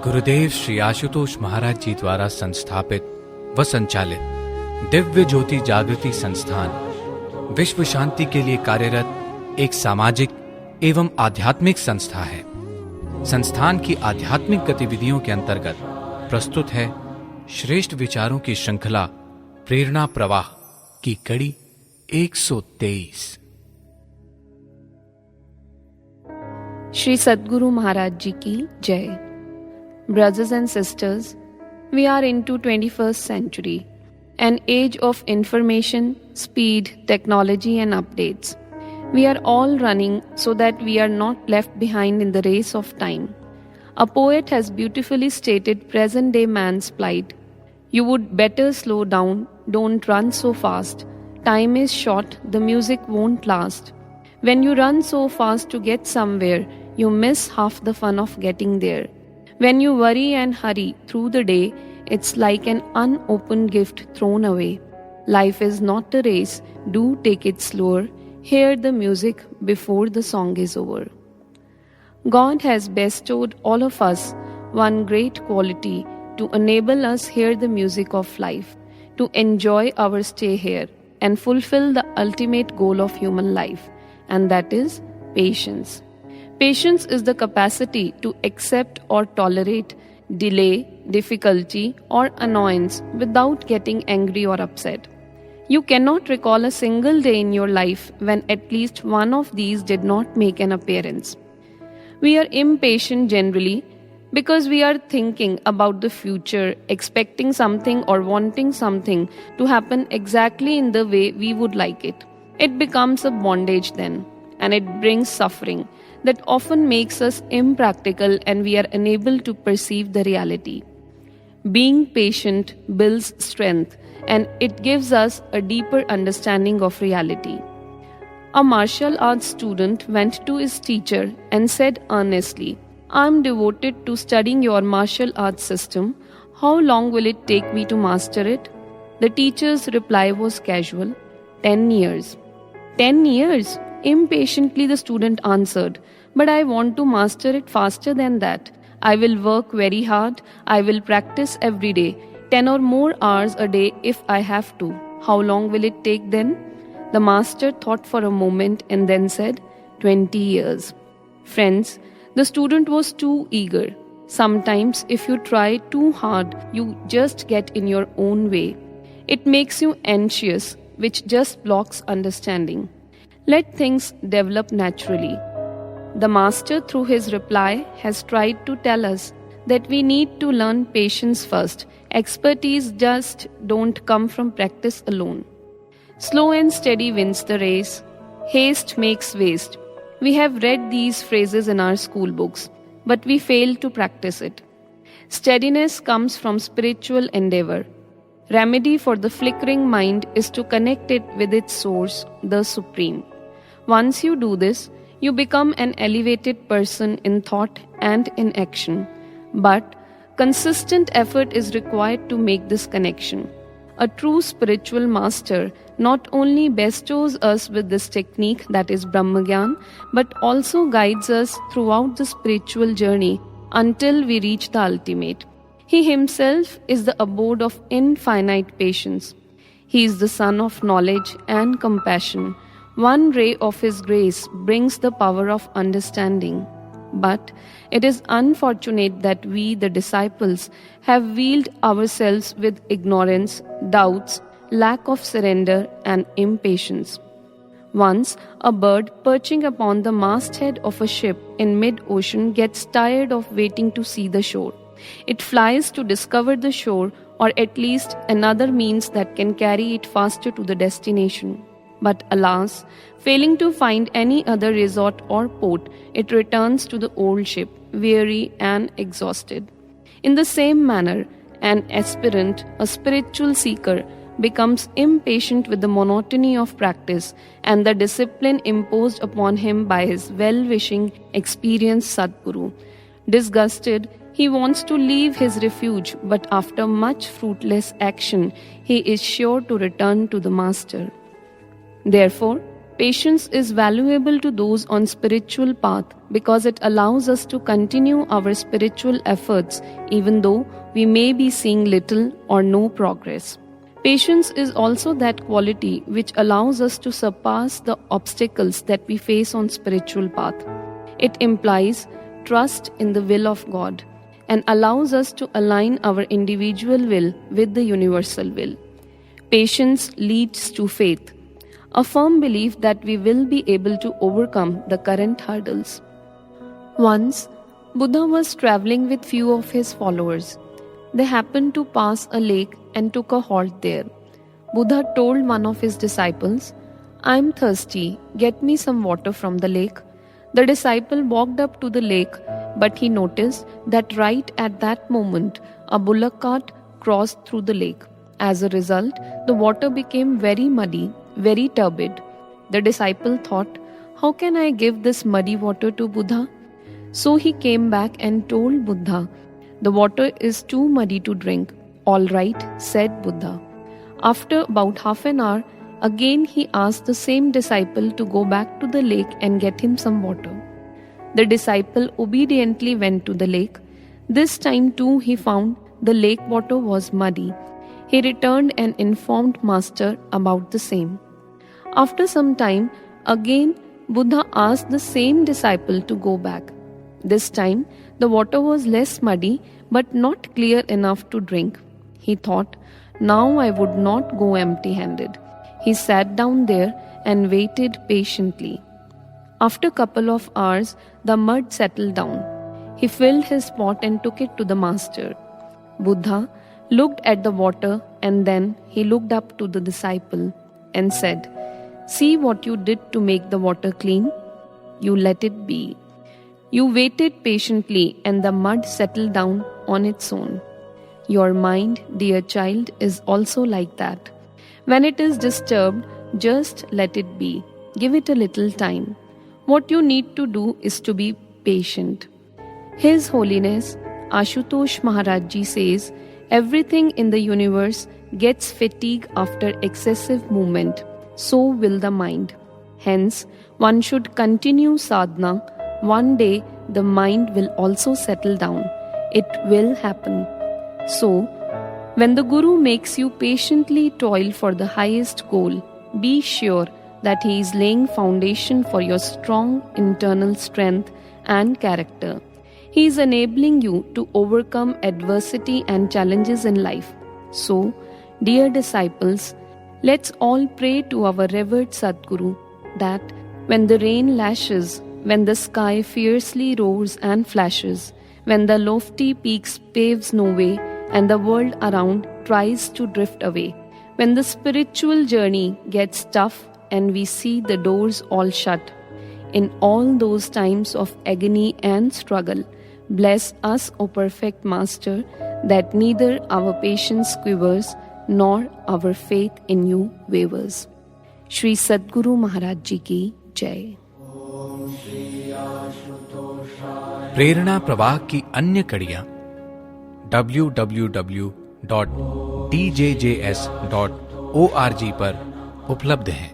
गुरुदेव श्री आशुतोष महाराज जी द्वारा संस्थापित व संचालित दिव्य ज्योति जागृति संस्थान विश्व शांति के लिए कार्यरत एक सामाजिक एवं आध्यात्मिक संस्था है। संस्थान की आध्यात्मिक गतिविधियों के अंतर्गत प्रस्तुत है श्रेष्ठ विचारों की श्रृंखला प्रेरणा प्रवाह की कड़ी 123। श्री सद्गुरु महाराज जी की जय। Brothers and sisters, we are into 21st century, an age of information, speed, technology and updates. We are all running so that we are not left behind in the race of time. A poet has beautifully stated present-day man's plight. You would better slow down, don't run so fast. Time is short, the music won't last. When you run so fast to get somewhere, you miss half the fun of getting there. When you worry and hurry through the day, it's like an unopened gift thrown away. Life is not a race, do take it slower. Hear the music before the song is over. God has bestowed all of us one great quality to enable us hear the music of life, to enjoy our stay here and fulfill the ultimate goal of human life, and that is patience. Patience is the capacity to accept or tolerate delay, difficulty, or annoyance without getting angry or upset. You cannot recall a single day in your life when at least one of these did not make an appearance. We are impatient generally because we are thinking about the future, expecting something or wanting something to happen exactly in the way we would like it. It becomes a bondage then, and it brings suffering that often makes us impractical and we are unable to perceive the reality. Being patient builds strength and it gives us a deeper understanding of reality. A martial arts student went to his teacher and said earnestly, "I am devoted to studying your martial arts system. How long will it take me to master it?" The teacher's reply was casual, 10 years. 10 years? Impatiently the student answered, "But I want to master it faster than that. I will work very hard. I will practice every day, 10 or more hours a day if I have to. How long will it take then?" The master thought for a moment and then said, 20 years. Friends, the student was too eager. Sometimes if you try too hard, you just get in your own way. It makes you anxious, which just blocks understanding. Let things develop naturally. The Master, through his reply, has tried to tell us that we need to learn patience first. Expertise just don't come from practice alone. Slow and steady wins the race. Haste makes waste. We have read these phrases in our school books, but we fail to practice it. Steadiness comes from spiritual endeavor. Remedy for the flickering mind is to connect it with its source, the Supreme. Once you do this, you become an elevated person in thought and in action. But consistent effort is required to make this connection. A true spiritual master not only bestows us with this technique, that is Brahmagyan, but also guides us throughout the spiritual journey until we reach the ultimate. He himself is the abode of infinite patience. He is the sun of knowledge and compassion. One ray of his grace brings the power of understanding. But it is unfortunate that we, the disciples, have wealed ourselves with ignorance, doubts, lack of surrender, and impatience. Once, a bird perching upon the masthead of a ship in mid-ocean gets tired of waiting to see the shore. It flies to discover the shore, or at least another means that can carry it faster to the destination. But alas, failing to find any other resort or port, it returns to the old ship, weary and exhausted. In the same manner, an aspirant, a spiritual seeker, becomes impatient with the monotony of practice and the discipline imposed upon him by his well-wishing, experienced Sadguru. Disgusted, he wants to leave his refuge, but after much fruitless action, he is sure to return to the Master. Therefore, Patience is valuable to those on spiritual path because it allows us to continue our spiritual efforts even though we may be seeing little or no progress. Patience is also that quality which allows us to surpass the obstacles that we face on spiritual path. It implies trust in the will of God and allows us to align our individual will with the universal will. Patience leads to faith, a firm belief that we will be able to overcome the current hurdles. Once, Buddha was traveling with few of his followers. They happened to pass a lake and took a halt there. Buddha told one of his disciples, "I am thirsty, get me some water from the lake." The disciple walked up to the lake, but he noticed that right at that moment, a bullock cart crossed through the lake. As a result, the water became very muddy, very turbid. The disciple thought, "How can I give this muddy water to Buddha?" So he came back and told Buddha, "The water is too muddy to drink." "All right," said Buddha. After about half an hour, again he asked the same disciple to go back to the lake and get him some water. The disciple obediently went to the lake. This time too he found the lake water was muddy. He returned and informed Master about the same. After some time, again Buddha asked the same disciple to go back. This time the water was less muddy but not clear enough to drink. He thought, "Now I would not go empty-handed." He sat down there and waited patiently. After a couple of hours, the mud settled down. He filled his pot and took it to the Master. Buddha looked at the water and then he looked up to the disciple and said, "See what you did to make the water clean? You let it be. You waited patiently and the mud settled down on its own. Your mind, dear child, is also like that. When it is disturbed, just let it be. Give it a little time. What you need to do is to be patient." His Holiness Ashutosh Maharaj Ji says, "Everything in the universe gets fatigue after excessive movement. So will the mind. Hence, one should continue sadhana. One day, the mind will also settle down. It will happen." So, when the Guru makes you patiently toil for the highest goal, be sure that he is laying foundation for your strong internal strength and character. He is enabling you to overcome adversity and challenges in life. So, dear disciples, let's all pray to our revered Sadguru that when the rain lashes, when the sky fiercely roars and flashes, when the lofty peaks paves no way and the world around tries to drift away, when the spiritual journey gets tough and we see the doors all shut, in all those times of agony and struggle, bless us, O perfect Master, that neither our patience quivers nor our faith in you wavers. Shri Sadguru Maharaj Ji ki Jai. प्रेरणा प्रवाह की अन्य कड़ियां www.djjs.org पर उपलब्ध हैं।